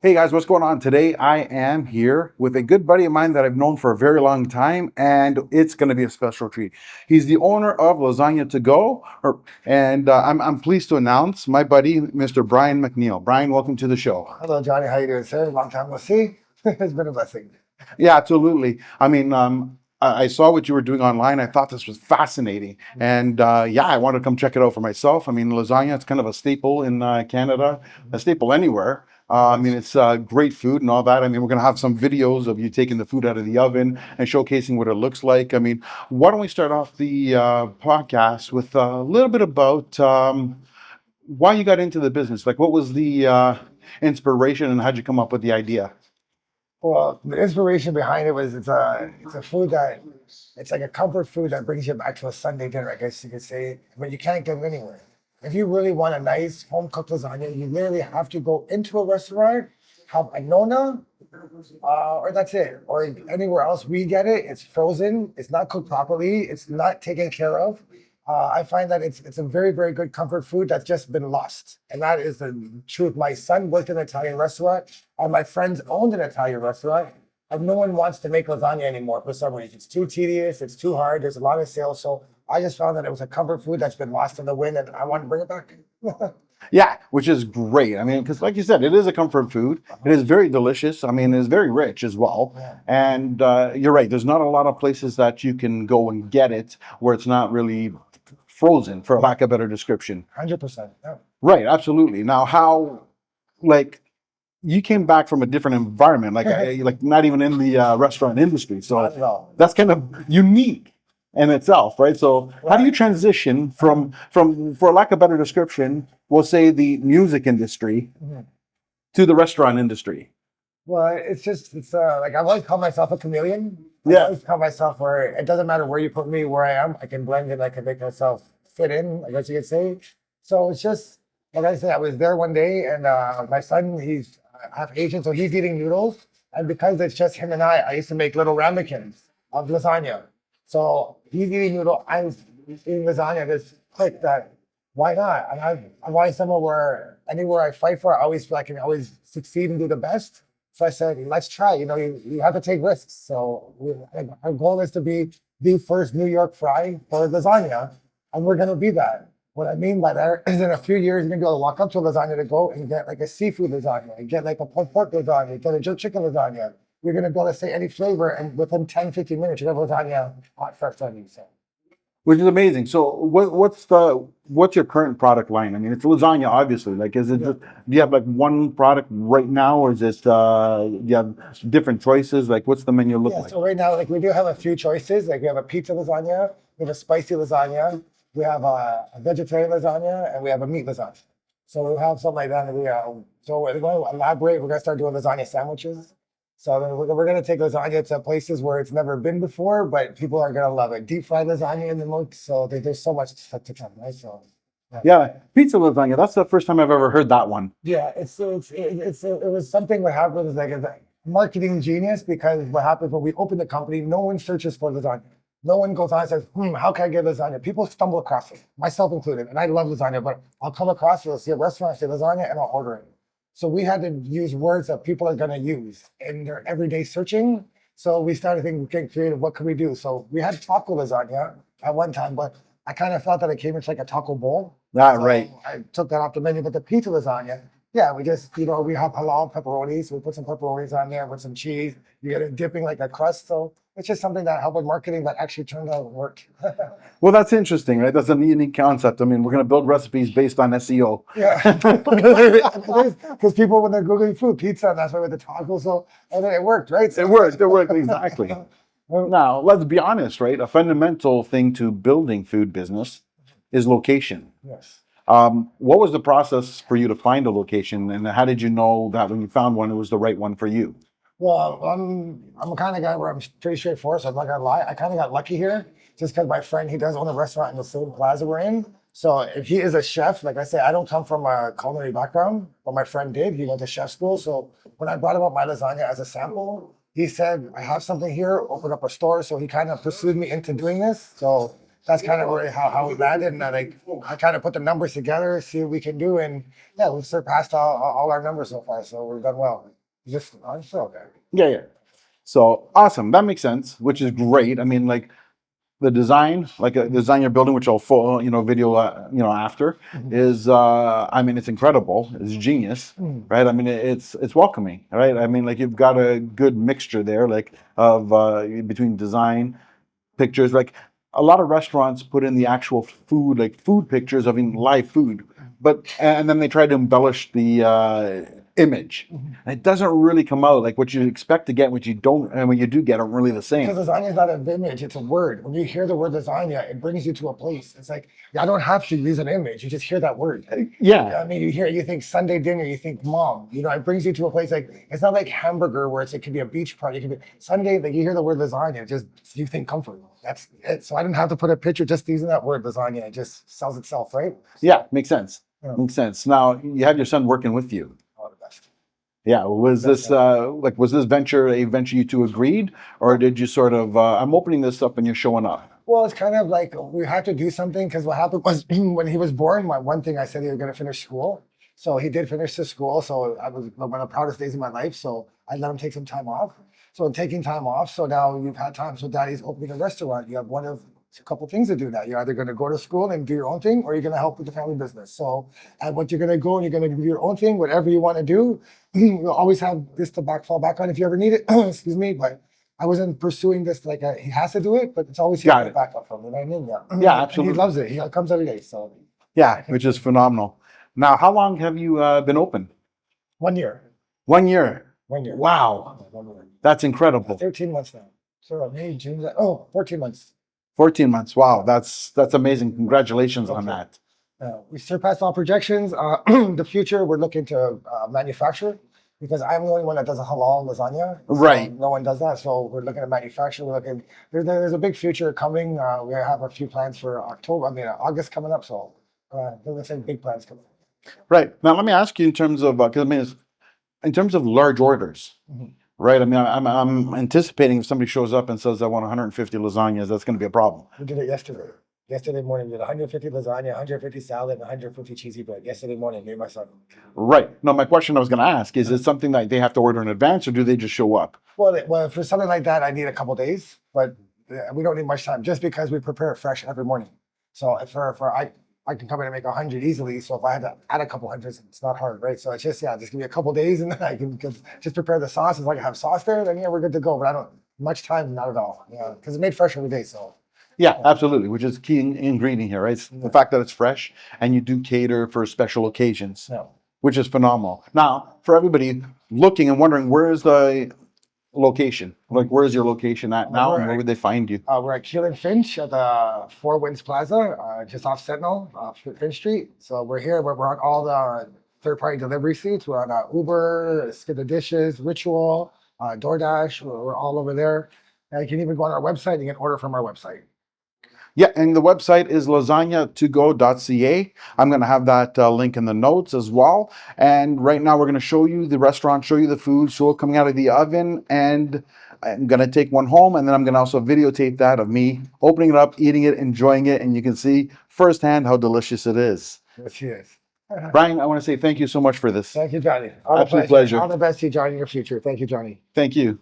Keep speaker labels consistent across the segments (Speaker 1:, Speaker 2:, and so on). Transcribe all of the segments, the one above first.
Speaker 1: Hey guys, what's going on? Today I am here with a good buddy of mine that I've known for a very long time, and it's going to be a special treat. He's the owner of Lasagna To Go, and I'm pleased to announce my buddy, Mr. Brian MacNeil. Brian, welcome to the show.
Speaker 2: Hello, Johnny. How you doing, sir? Long time no see. It's been a blessing.
Speaker 1: Yeah, absolutely. I saw what you were doing online. I thought this was fascinating, and yeah, I wanted to come check it out for myself. I mean, lasagna is kind of a staple in Canada, a staple anywhere. It's great food and all that. I mean, we're going to have some videos of you taking the food out of the oven and showcasing what it looks like. I mean, why don't we start off the podcast with a little bit about why you got into the business? Like, what was the inspiration and how'd you come up with the idea?
Speaker 2: Well, the inspiration behind it was it's a food that it's like a comfort food that brings you back to a Sunday dinner, I guess you could say, but you can't get it anywhere. If you really want a nice home cooked lasagna, you literally have to go into a restaurant, have a nona, or that's it. Or anywhere else we get it, it's frozen, it's not cooked properly, it's not taken care of. I find that it's a very, very good comfort food that's just been lost. And that is the truth. My son worked in an Italian restaurant, and my friends owned an Italian restaurant. And no one wants to make lasagna anymore for some reason. It's too tedious, it's too hard, there's a lot of sales. So I just found that it was a comfort food that's been lost in the wind, and I want to bring it back.
Speaker 1: Yeah, which is great. I mean, because like you said, it is a comfort food. It is very delicious. I mean, it's very rich as well.
Speaker 2: Yeah.
Speaker 1: And you're right. There's not a lot of places that you can go and get it where it's not really frozen, for lack of a better description.
Speaker 2: 100%. Yeah.
Speaker 1: Right. Absolutely. Now, how like you came back from a different environment, like not even in the restaurant industry.
Speaker 2: Not
Speaker 1: So
Speaker 2: at all.
Speaker 1: that's kind of unique in itself, right? So how do you
Speaker 2: Right.
Speaker 1: transition from for lack of a better description, we'll say the music industry
Speaker 2: Mhm.
Speaker 1: to the restaurant industry?
Speaker 2: Well, it's like I've always called myself a chameleon. I've
Speaker 1: Yeah.
Speaker 2: always called myself where it doesn't matter where you put me, where I am, I can blend in, I can make myself fit in, I guess you could say. So it's just like I said, I was there one day and my son, he's half Asian, so he's eating noodles. And because it's just him and I used to make little ramekins of lasagna. So he's eating noodle, I'm eating lasagna. Just click that. Why not? And I'm always someone where anywhere I fight for, I always feel I can always succeed and do the best. So I said, let's try. You have to take risks. So our goal is to be the first New York fry for lasagna, and we're going to be that. What I mean by that is in a few years, you're going to be able to walk up to a lasagna to go and get like a seafood lasagna, and get like a pulled pork lasagna, get a jerk chicken lasagna. You're going to be able to say any flavor, and within 10, 15 minutes, you have lasagna hot, fresh on you. So.
Speaker 1: Which is amazing. So what's your current product line? I mean, it's lasagna, obviously. Like, is it
Speaker 2: Yeah.
Speaker 1: just, do you have like one product right now, or is it do you have different choices? Like, what's the menu look
Speaker 2: Yeah,
Speaker 1: like?
Speaker 2: so right now, like we do have a few choices. Like we have a pizza lasagna, we have a spicy lasagna, we have a vegetarian lasagna, and we have a meat lasagna. So we'll have something like that. And so we're going to elaborate. We're going to start doing lasagna sandwiches. So then we're going to take lasagna to places where it's never been before, but people are going to love it. Deep fried lasagna in the milk. So there's so much to come, right? So. Yeah.
Speaker 1: Yeah, pizza lasagna. That's the first time I've ever heard that one.
Speaker 2: Yeah, it was something what happened was like a marketing genius because what happens when we open the company, no one searches for lasagna. No one goes on and says, how can I get lasagna? People stumble across it, myself included. And I love lasagna, but I'll come across it, I'll see a restaurant, say lasagna, and I'll order it. So we had to use words that people are going to use in their everyday searching. So we started thinking, getting creative, what can we do? So we had taco lasagna at one time, but I kind of felt that it came into like a taco bowl.
Speaker 1: Ah,
Speaker 2: So
Speaker 1: right.
Speaker 2: I took that off the menu. But the pizza lasagna, yeah, we just, we have halal pepperoni. So we put some pepperonis on there with some cheese. You get it dipping like a crust. So it's just something that helped with marketing that actually turned out to work.
Speaker 1: Well, that's interesting, right? That's a unique concept. I mean, we're going to build recipes based on SEO.
Speaker 2: Yeah. Because people, when they're Googling food, pizza, and that's why with the taco. So, and then it worked, right?
Speaker 1: It
Speaker 2: So,
Speaker 1: worked. It worked exactly. Now, let's be honest, right? A fundamental thing to building food business is location.
Speaker 2: yes.
Speaker 1: What was the process for you to find a location, and how did you know that when you found one, it was the right one for you?
Speaker 2: Well, I'm a kind of guy where I'm pretty straightforward, so I'm not gonna lie. I kind of got lucky here, just because my friend he does own a restaurant in the same plaza we're in. So if he is a chef, like I say, I don't come from a culinary background, but my friend did. He went to chef school. So when I brought him up my lasagna as a sample, he said, "I have something here. Open up a store." So he kind of pursued me into doing this. So that's kind of where how we landed. And I kind of put the numbers together, see what we can do, and yeah, we've surpassed all our numbers so far. So we've done well. Just I'm so okay.
Speaker 1: Yeah, yeah. So awesome. That makes sense, which is great. I mean, like the design, like a design you're building, which I'll video, after is, I mean, it's incredible. It's genius, right? I mean, it's welcoming, right? I mean, like you've got a good mixture there, like of between design, pictures. Like a lot of restaurants put in the actual food, like food pictures of live food, but and then they try to embellish the image. And it doesn't really come out like what you expect to get, what you don't, and when you do get, aren't really the same.
Speaker 2: Because lasagna is not an image, it's a word. When you hear the word lasagna, it brings you to a place. It's like, I don't have to use an image. You just hear that word.
Speaker 1: Yeah.
Speaker 2: I mean, you hear it, you think Sunday dinner, you think mom. It brings you to a place like, it's not like hamburger where it could be a beach party. It could be Sunday, like you hear the word lasagna, just you think comfort. That's it. So I didn't have to put a picture just using that word lasagna. It just sells itself, right?
Speaker 1: Yeah, makes sense.
Speaker 2: Yeah.
Speaker 1: Makes sense. Now you have your son working with you.
Speaker 2: All the best.
Speaker 1: Yeah, was this was this venture a venture you two agreed, or did you sort of I'm opening this up and you're showing up?
Speaker 2: Well, it's kind of like we had to do something because what happened was when he was born, my one thing I said he was going to finish school. So he did finish the school. So I was one of the proudest days of my life. So I let him take some time off. So in taking time off, so now you've had time. So daddy's opening a restaurant. You have one of a couple things to do now. You're either going to go to school and do your own thing, or you're going to help with the family business. So and what you're going to go and you're going to do your own thing, whatever you want to do. You'll always have this to fall back on if you ever need it. Excuse me, but I wasn't pursuing this like he has to do it, but it's always here to back up from. You know what I mean? Yeah.
Speaker 1: Yeah, absolutely.
Speaker 2: And he loves it. He comes every day. So
Speaker 1: yeah, which is phenomenal. Now, how long have you been open?
Speaker 2: 1 year.
Speaker 1: 1 year.
Speaker 2: 1 year.
Speaker 1: Wow,
Speaker 2: 1 year.
Speaker 1: that's incredible.
Speaker 2: 13 months now. So May, June, 14 months.
Speaker 1: 14 months. Wow, that's amazing. Congratulations on that.
Speaker 2: We surpassed all projections. The future, we're looking to manufacture because I'm the only one that does a halal lasagna. So
Speaker 1: right.
Speaker 2: No one does that. So we're looking to manufacture. We're looking. There's a big future coming. We have a few plans for August coming up. So there's some big plans coming.
Speaker 1: Right. Now, let me ask you in terms of because in terms of large orders. Right. I mean, I'm anticipating if somebody shows up and says I want 150 lasagnas, that's going to be a problem.
Speaker 2: We did it yesterday. Yesterday morning, we did 150 lasagna, 150 salad, and 150 cheesy bread. Yesterday morning, me and my son.
Speaker 1: Right. No, my question I was going to ask is it something that they have to order in advance, or do they just show up?
Speaker 2: Well, for something like that, I need a couple days, but we don't need much time just because we prepare it fresh every morning. So I can come in and make 100 easily. So if I had to add a couple hundreds, it's not hard, right? So it's just give me a couple days and then I can just prepare the sauce. If I can have sauce there, then we're good to go. But I don't much time, not at all. Yeah, because it's made fresh every day. So
Speaker 1: yeah, absolutely, which is key ingredient here, right? It's the fact that it's fresh and you do cater for special occasions, which is phenomenal. Now, for everybody looking and wondering, where is the location? Like, where is your location at now, and where would they find you?
Speaker 2: We're at Keel and Finch at the Four Winds Plaza, just off Sentinel, Finch Street. So we're here. We're on all the third-party delivery seats. We're on Uber, Skip the Dishes, Ritual, DoorDash. We're all over there. And you can even go on our website. You can order from our website.
Speaker 1: Yeah, and the website is lasagna2go.ca. I'm going to have that link in the notes as well. And right now we're going to show you the restaurant, show you the food, show it coming out of the oven. And I'm going to take one home, and then I'm going to also videotape that of me opening it up, eating it, enjoying it. And you can see firsthand how delicious it is.
Speaker 2: Yes, yes.
Speaker 1: Brian, I want to say thank you so much for this.
Speaker 2: Thank you, Johnny.
Speaker 1: Absolute pleasure.
Speaker 2: All the best to you, Johnny, in your future. Thank you, Johnny.
Speaker 1: Thank you.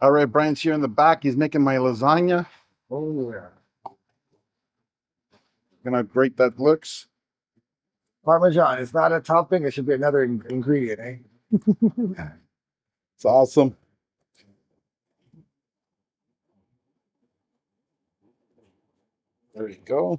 Speaker 1: All right, Brian's here in the back. He's making my lasagna.
Speaker 2: Oh, yeah.
Speaker 1: Look how great that looks.
Speaker 2: Parmesan. It's not a topping. It should be another ingredient, eh?
Speaker 1: It's awesome. There you go.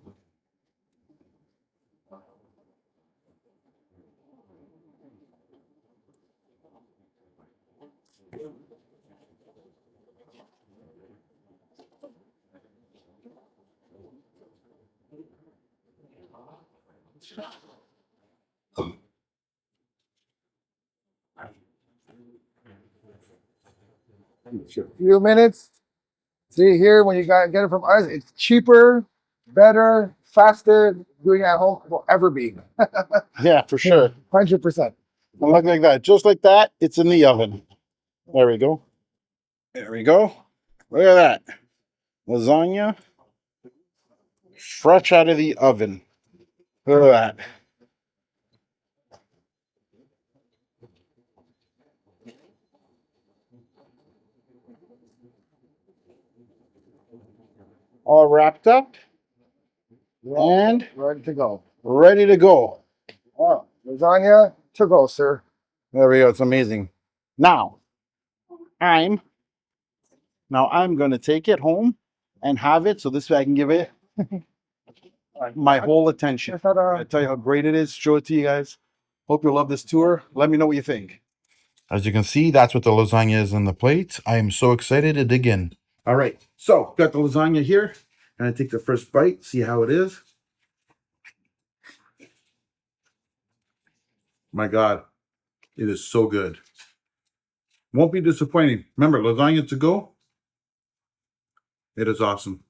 Speaker 2: A few minutes. See here, when you get it from us, it's cheaper, better, faster. Doing it at home will ever be.
Speaker 1: Yeah, for sure.
Speaker 2: 100%.
Speaker 1: And look like that. Just like that, it's in the oven. There we go. There we go. Look at that. Lasagna fresh out of the oven. Look at that. All wrapped up and
Speaker 2: Ready to go.
Speaker 1: ready to go.
Speaker 2: Oh, lasagna to go, sir.
Speaker 1: There we go. It's amazing. Now, I'm I'm gonna take it home and have it so this way I can give it my whole attention.
Speaker 2: Is that
Speaker 1: I tell you how great it is. Show it to you guys. Hope you love this tour. Let me know what you think. As you can see, that's what the lasagna is on the plate. I am so excited to dig in. All right, so got the lasagna here. And I take the first bite, see how it is. My God, it is so good. Won't be disappointing. Remember, lasagna to go. It is awesome.